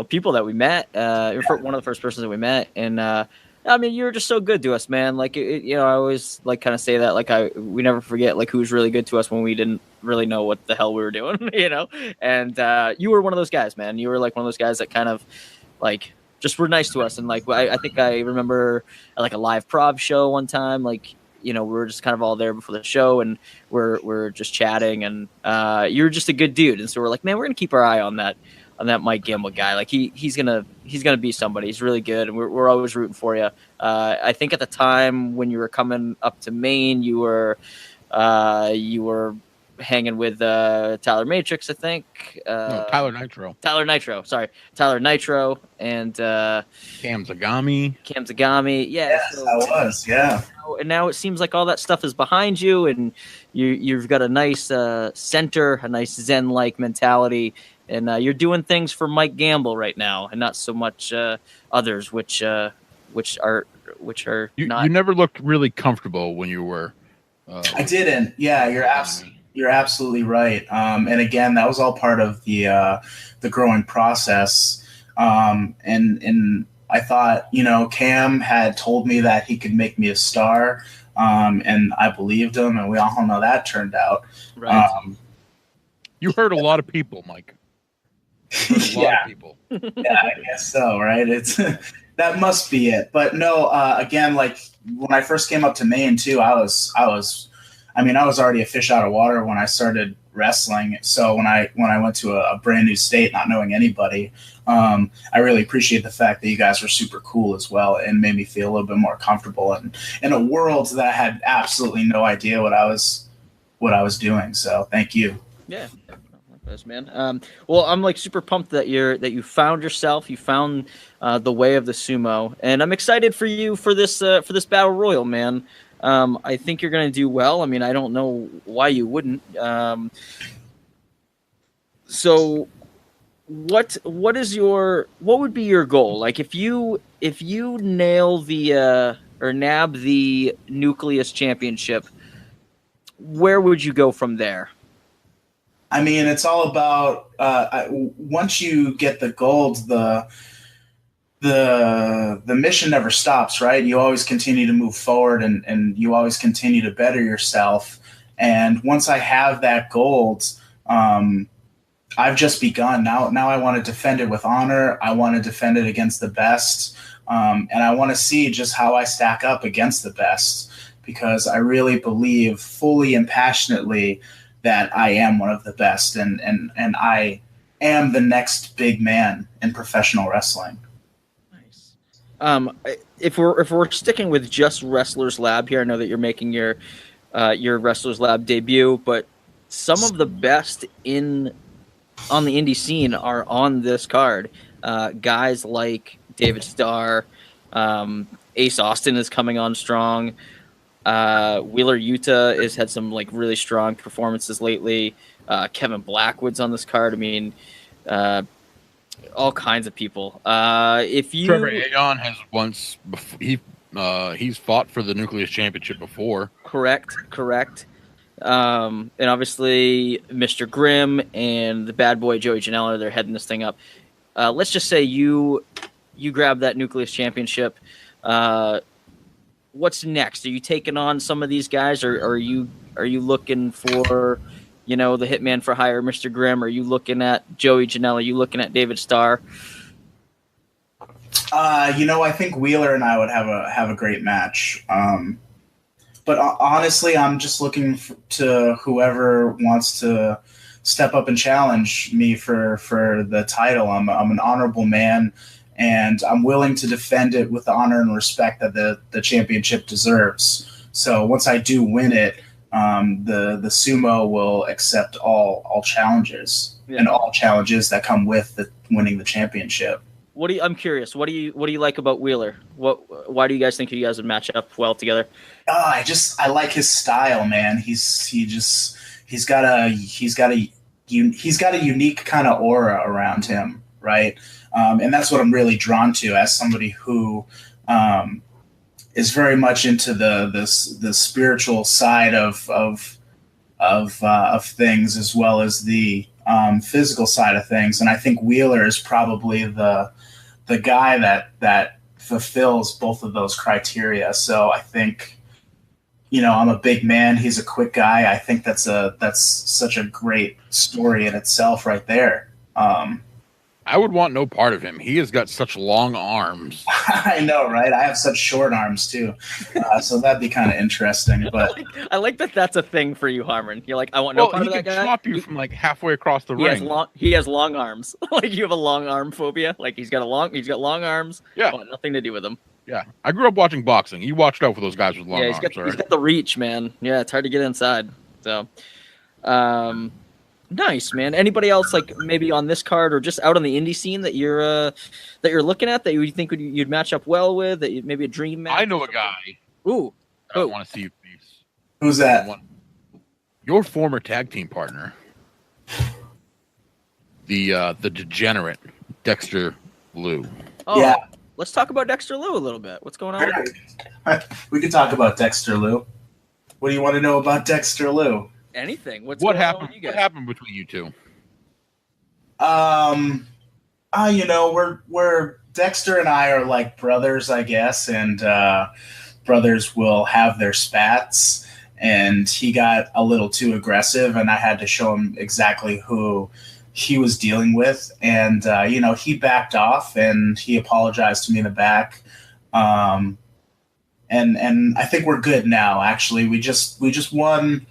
people that we met. You're one of the first persons that we met, and I mean, you were just so good to us, man. Like I always like kind of say that like we never forget like who's really good to us when we didn't really know what the hell we were doing, And you were one of those guys, man. You were like one of those guys that kind of like just were nice to us, and like I think I remember at like a live prov show one time, like we're just kind of all there before the show, and we're just chatting, and you're just a good dude, and so we're like, man, we're gonna keep our eye on that Mike Gamble guy. Like he's gonna be somebody. He's really good, and we're always rooting for you. I think at the time when you were coming up to Maine, you were hanging with Tyler Matrix, I think. No, Tyler Nitro. Sorry, Tyler Nitro and Cam Zagami. Yeah, Yes, so, I was. Yeah. and now it seems like all that stuff is behind you, and you've got a nice center, a nice Zen-like mentality, and you're doing things for Mike Gamble right now, and not so much others, which are not. You never looked really comfortable when you were. I didn't. Yeah, you're absolutely right. And again, that was all part of the growing process. And I thought, Cam had told me that he could make me a star, and I believed him, and we all know how that turned out. Right. You hurt a lot of people, Mike. You hurt a lot of people. Yeah, I guess so, right? It's that must be it. But no, again, like when I first came up to Maine too, I was already a fish out of water when I started wrestling. So when I went to a brand new state, not knowing anybody, I really appreciate the fact that you guys were super cool as well, and made me feel a little bit more comfortable in a world that I had absolutely no idea what I was doing. So thank you. Yeah. Man. Well, I'm like super pumped that you found yourself, you found the way of the sumo, and I'm excited for you for this battle royal, man. I think you're going to do well. I mean, I don't know why you wouldn't. So what would be your goal? Like if you nail the or nab the Nucleus championship, where would you go from there? I mean, it's all about once you get the gold, the mission never stops, right? You always continue to move forward, and you always continue to better yourself. And once I have that gold, I've just begun. Now I want to defend it with honor. I want to defend it against the best, and I want to see just how I stack up against the best, because I really believe fully and passionately that I am one of the best, and I am the next big man in professional wrestling. Nice. If we're sticking with just Wrestlers Lab here, I know that you're making your Wrestlers Lab debut, but some of the best on the indie scene are on this card. Guys like David Starr, Ace Austin is coming on strong. Wheeler Yuta has had some like really strong performances lately. Kevin Blackwood's on this card. I mean, all kinds of people. Trevor Aeon has he's fought for the Nucleus Championship before. Correct. And obviously Mr. Grimm and the bad boy Joey Janela, they're heading this thing up. Let's just say you grab that Nucleus Championship. What's next? Are you taking on some of these guys, or are you looking for, the Hitman for Hire, Mr. Grimm? Are you looking at Joey Janela? Are you looking at David Starr? I think Wheeler and I would have a great match. But honestly, I'm just looking to whoever wants to step up and challenge me for the title. I'm an honorable man, and I'm willing to defend it with the honor and respect that the championship deserves. So once I do win it, the sumo will accept all challenges and all challenges that come with winning the championship. I'm curious. What do you like about Wheeler? Why do you guys think you guys would match up well together? I like his style, man. He's got a unique kind of aura around him, right? And that's what I'm really drawn to as somebody who is very much into the spiritual side of things, as well as the physical side of things. And I think Wheeler is probably the guy that fulfills both of those criteria. So I think, I'm a big man. He's a quick guy. I think that's such a great story in itself right there. I would want no part of him. He has got such long arms. I know, right? I have such short arms too, so that'd be kind of interesting. But I like that. That's a thing for you, Harmon. You're like, I want no part he of that can guy. chop you from like halfway across the He ring. has long arms. Like you have a long arm phobia. Like he's got long arms. Yeah. I want nothing to do with him. Yeah, I grew up watching boxing. You watched out for those guys with long Yeah, arms. he's got the reach, man. Yeah, it's hard to get inside. So, nice, man. Anybody else like maybe on this card or just out on the indie scene that you're looking at that you think you'd match up well with? That maybe a dream match? I know a guy. Ooh, I want to see you face. who's that? Your former tag team partner, the degenerate Dexter Lou. Oh, Yeah. Let's talk about Dexter Lou a little bit. What's going on? We could talk about Dexter Lou. What do you want to know about Dexter Lou? Anything? What going on happened? with you What guys? happened between you two? We're Dexter and I are like brothers, I guess, and brothers will have their spats. And he got a little too aggressive, and I had to show him exactly who he was dealing with. And he backed off, and he apologized to me in the back. And I think we're good now. Actually, we just won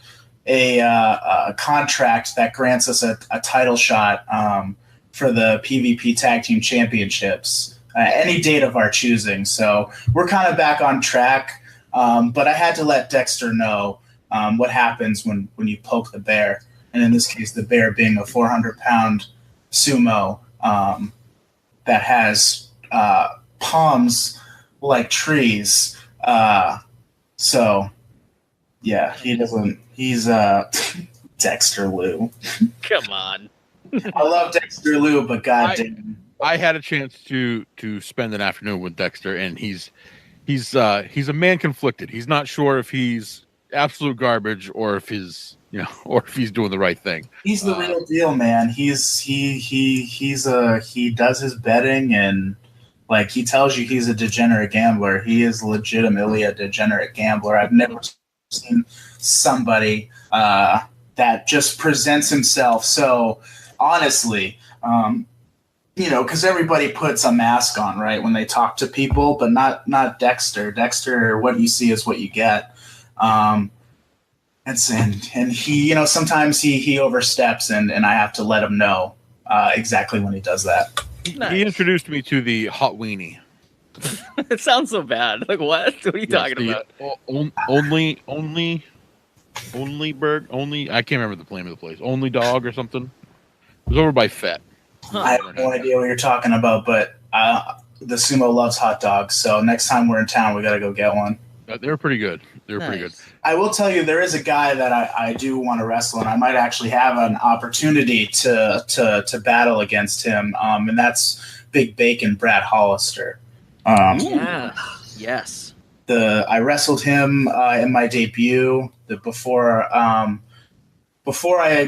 a contract that grants us a title shot for the PvP Tag Team Championships, any date of our choosing. So we're kind of back on track. But I had to let Dexter know what happens when you poke the bear, and in this case, the bear being a 400-pound sumo that has palms like trees. So yeah, he doesn't. He's Dexter Lou. Come on. I love Dexter Lou, but goddamn. I had a chance to spend an afternoon with Dexter, and he's a man conflicted. He's not sure if he's absolute garbage or if he's doing the right thing. He's the real deal, man. He does his betting, and like he tells you he's a degenerate gambler. He is legitimately a degenerate gambler. I've never seen somebody that just presents himself so honestly. Because everybody puts a mask on, right, when they talk to people, but not Dexter. Dexter, what you see is what you get. And he, sometimes he oversteps, and I have to let him know exactly when he does that. Nice. He introduced me to the hot weenie. It sounds so bad. Like what? What are you talking about? Only I can't remember the name of the place. Only Dog or something. It was over by Fett. I have no idea what you're talking about, but the sumo loves hot dogs. So next time we're in town, we got to go get one. They were pretty good. Pretty good. I will tell you, there is a guy that I do want to wrestle, and I might actually have an opportunity to battle against him, and that's Big Bacon Brad Hollister. Yeah. Yes. I wrestled him in my debut before I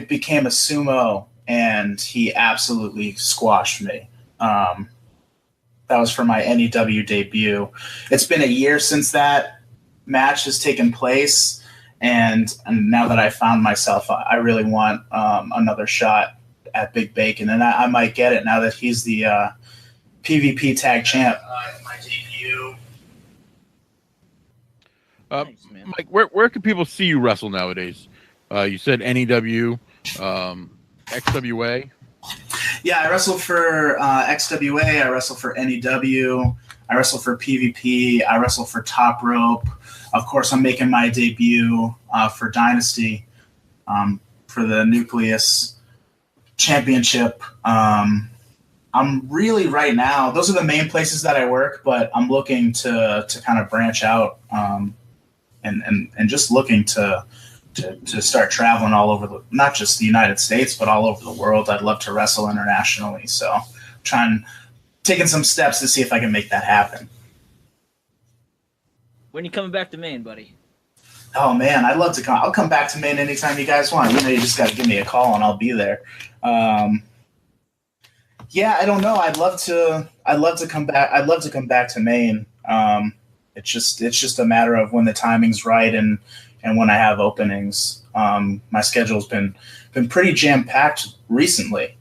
became a sumo, and he absolutely squashed me. That was for my NEW debut. It's been a year since that match has taken place, and now that I found myself, I really want another shot at Big Bacon, and I might get it now that he's the PvP tag champ. My debut. Nice, man. Mike, where can people see you wrestle nowadays? You said NEW, XWA. Yeah, I wrestle for XWA. I wrestle for NEW. I wrestle for PvP. I wrestle for Top Rope. Of course, I'm making my debut for Dynasty for the Nucleus Championship. I'm really right now, those are the main places that I work, but I'm looking to kind of branch out and just looking to start traveling all over not just the United States, but all over the world. I'd love to wrestle internationally. So taking some steps to see if I can make that happen. When you coming back to Maine, buddy? Oh man, I'd love to come. I'll come back to Maine anytime you guys want. You just got to give me a call and I'll be there. Yeah, I don't know. I'd love to come back. I'd love to come back to Maine. It's just a matter of when the timing's right and when I have openings. My schedule's been pretty jam-packed recently.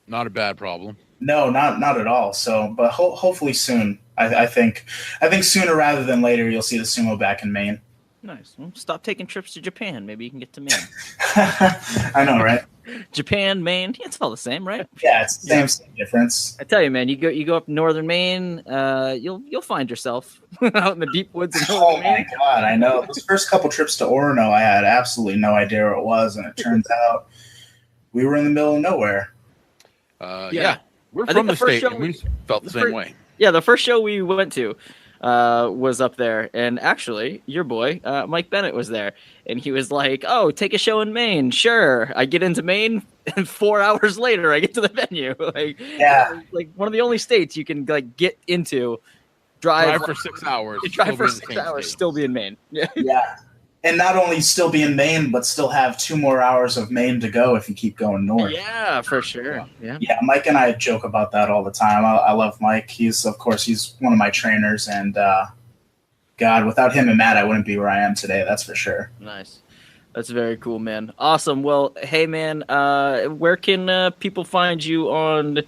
Not a bad problem. No, not at all. So, but hopefully soon. I think sooner rather than later you'll see the sumo back in Maine. Nice. Well, stop taking trips to Japan. Maybe you can get to Maine. I know, right? Japan, Maine, it's all the same, right? Yeah, it's the same difference. I tell you, man, you go up northern Maine, you'll find yourself out in the deep woods of northern Maine. My God, I know. Those first couple trips to Orono, I had absolutely no idea where it was, and it turns out we were in the middle of nowhere. Yeah. We're from the state, and we felt the same way. Yeah, the first show we went to was up there, and actually, your boy Mike Bennett was there, and he was like, "Oh, take a show in Maine." Sure, I get into Maine, and 4 hours later, I get to the venue. Like one of the only states you can like get into, drive for 6 hours, drive for 6 hours, still be in Maine. Yeah. And not only still be in Maine, but still have 2 more hours of Maine to go if you keep going north. Yeah, for sure. Yeah, Mike and I joke about that all the time. I love Mike. He's one of my trainers, and God, without him and Matt, I wouldn't be where I am today. That's for sure. Nice. That's very cool, man. Awesome. Well, hey, man, where can people find you on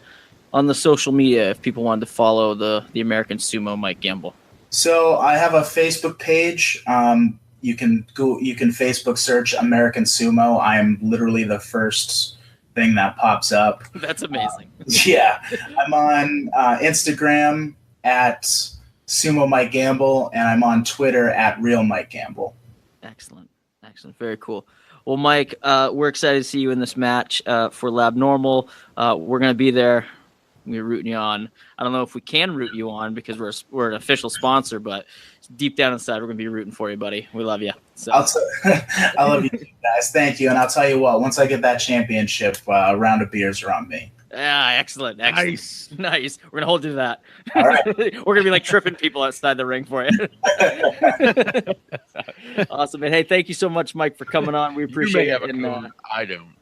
the social media if people wanted to follow the American Sumo Mike Gamble? So I have a Facebook page. You can Facebook search American Sumo. I am literally the first thing that pops up. That's amazing. Yeah. I'm on Instagram at Sumo Mike Gamble, and I'm on Twitter at Real Mike Gamble. Excellent. Very cool. Well, Mike, we're excited to see you in this match for Labnormal. We're going to be there. We're rooting you on. I don't know if we can root you on because we're an official sponsor, but deep down inside, we're going to be rooting for you, buddy. We love you. So. I love you guys. Thank you. And I'll tell you what, once I get that championship, a round of beers are on me. Yeah, excellent. Nice. We're going to hold you to that. All right. We're going to be like tripping people outside the ring for you. Awesome. And hey, thank you so much, Mike, for coming on. We appreciate it. And, I don't.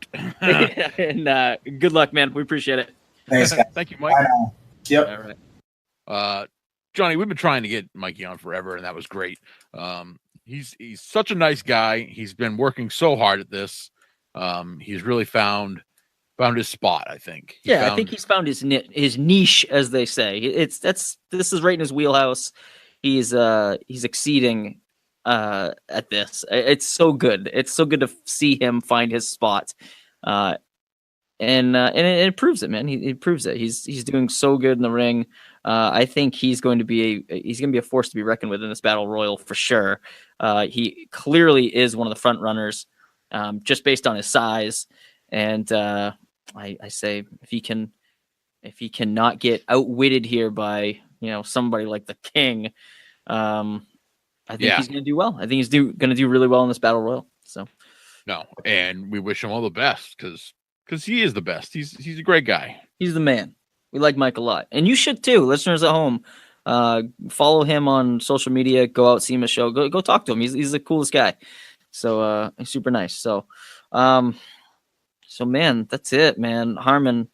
and good luck, man. We appreciate it. Thanks, guys. Thank you, Mike. Yep. All right. Johnny, we've been trying to get Mikey on forever, and that was great. He's such a nice guy. He's been working so hard at this. He's really found his spot, I think. I think he's found his niche, as they say. This is right in his wheelhouse. He's exceeding at this. It's so good. It's so good to see him find his spot. And it proves it, man. He proves it. He's doing so good in the ring. I think he's going to be a force to be reckoned with in this battle royal for sure. He clearly is one of the front runners, just based on his size. And I say if he cannot get outwitted here by somebody like the King, I think he's going to do well. I think he's going to do really well in this battle royal. So and we wish him all the best because he is the best. He's a great guy. He's the man. We like Mike a lot. And you should too, listeners at home. Follow him on social media. Go out, see him at a show. Go talk to him. He's the coolest guy. So he's super nice. So man, that's it, man. Harmon,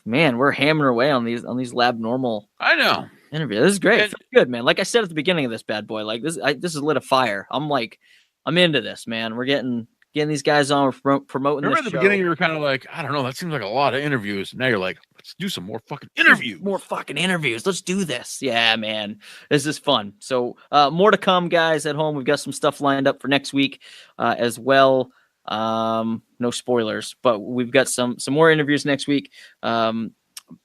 man, we're hammering away on these Labnormal. I know. Interview. This is great. It's good, man. Like I said at the beginning of this bad boy, like this has lit a fire. I'm into this, man. We're getting these guys on, we're promoting. Remember this at the show. beginning, you were kind of like, I don't know, that seems like a lot of interviews. Now you're like, let's do some more fucking interviews. More fucking interviews. Let's do this. Yeah, man. This is fun. So more to come, guys at home. We've got some stuff lined up for next week as well. No spoilers, but we've got some more interviews next week on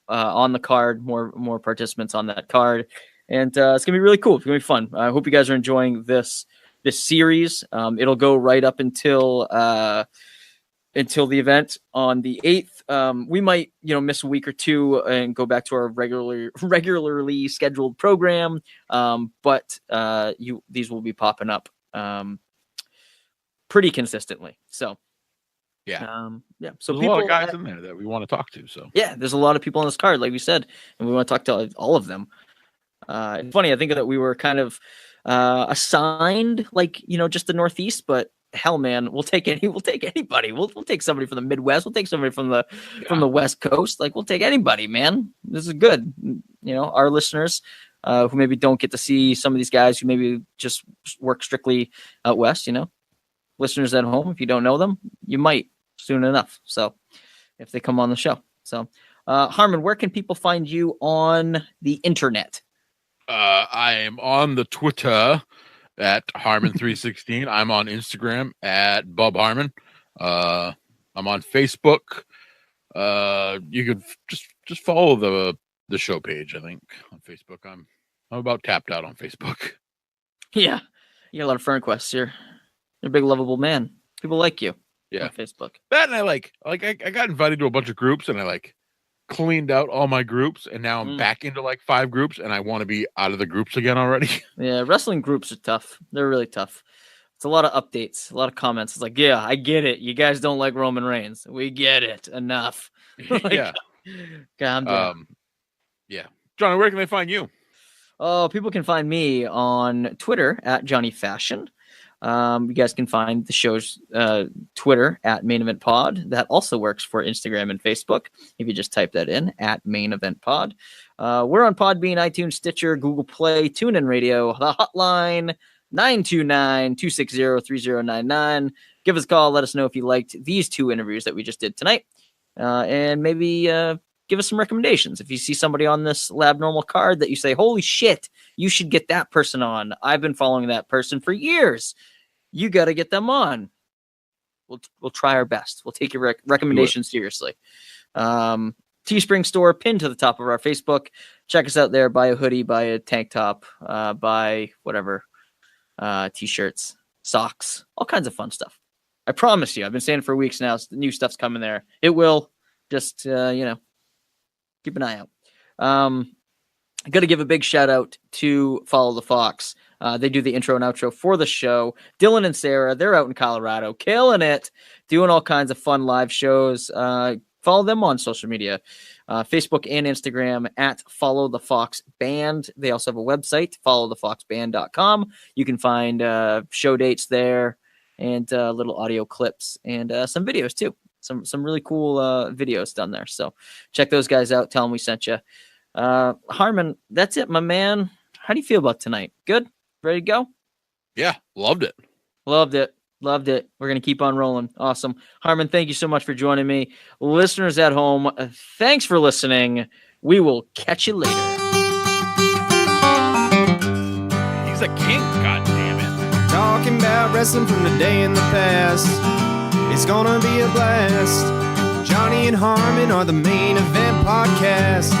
the card, more participants on that card. And it's gonna be really cool. It's gonna be fun. I hope you guys are enjoying this series. It'll go right up until the event on the 8th. We might, miss a week or two and go back to our regularly scheduled program. But these will be popping up pretty consistently. So yeah. So there's a lot of guys in there that we want to talk to. So yeah, there's a lot of people on this card, like we said, and we want to talk to all of them. It's funny. I think that we were kind of assigned, just the Northeast, but hell, man, we'll take anybody. We'll take somebody from the Midwest. We'll take somebody from the West Coast. We'll take anybody, man. This is good. Our listeners who maybe don't get to see some of these guys who maybe just work strictly out West, listeners at home, if you don't know them, you might soon enough. So if they come on the show. So, Harmon, where can people find you on the internet? I am on the Twitter at Harmon316. I'm on Instagram at Bub Harmon. I'm on Facebook. You could just follow the show page, I think, on Facebook. I'm about tapped out on Facebook. Yeah. You got a lot of friend requests. You're a big lovable man. People like you. Yeah. On Facebook. That, and I got invited to a bunch of groups, and I cleaned out all my groups, and now I'm back into 5 groups, and I want to be out of the groups again already. Yeah, wrestling groups are tough. They're really tough. It's a lot of updates, a lot of comments. It's like, yeah, I get it. You guys don't like Roman Reigns. We get it. Enough. Yeah. Calm down. Yeah. Johnny, where can they find you? Oh, people can find me on Twitter at Johnny Fashion. You guys can find the show's Twitter at Main Event Pod. That also works for Instagram and Facebook. If you just type that in at Main Event Pod. We're on Podbean, iTunes, Stitcher, Google Play, TuneIn Radio, the hotline 929-260-3099. Give us a call. Let us know if you liked these 2 interviews that we just did tonight. And maybe give us some recommendations. If you see somebody on this Labnormal card that you say, holy shit, you should get that person on. I've been following that person for years. You got to get them on. We'll try our best. We'll take your recommendations seriously. Teespring store pinned to the top of our Facebook. Check us out there. Buy a hoodie, buy a tank top, buy whatever, t-shirts, socks, all kinds of fun stuff. I promise you, I've been saying it for weeks now. New stuff's coming there. It will. Just, keep an eye out. I got to give a big shout out to Follow the Fox. They do the intro and outro for the show. Dylan and Sarah, they're out in Colorado, killing it, doing all kinds of fun live shows. Follow them on social media, Facebook and Instagram at Follow the Fox Band. They also have a website, followthefoxband.com. You can find show dates there and little audio clips and some videos too. Some really cool videos done there. So check those guys out. Tell them we sent you. Harmon, that's it, my man. How do you feel about tonight? Good? Ready to go? Yeah, loved it. Loved it. Loved it. We're going to keep on rolling. Awesome. Harmon, thank you so much for joining me. Listeners at home, thanks for listening. We will catch you later. He's a king, god damn it. Talking about wrestling from the day in the past. It's gonna be a blast. Johnny and Harmon are the Main Event Podcast.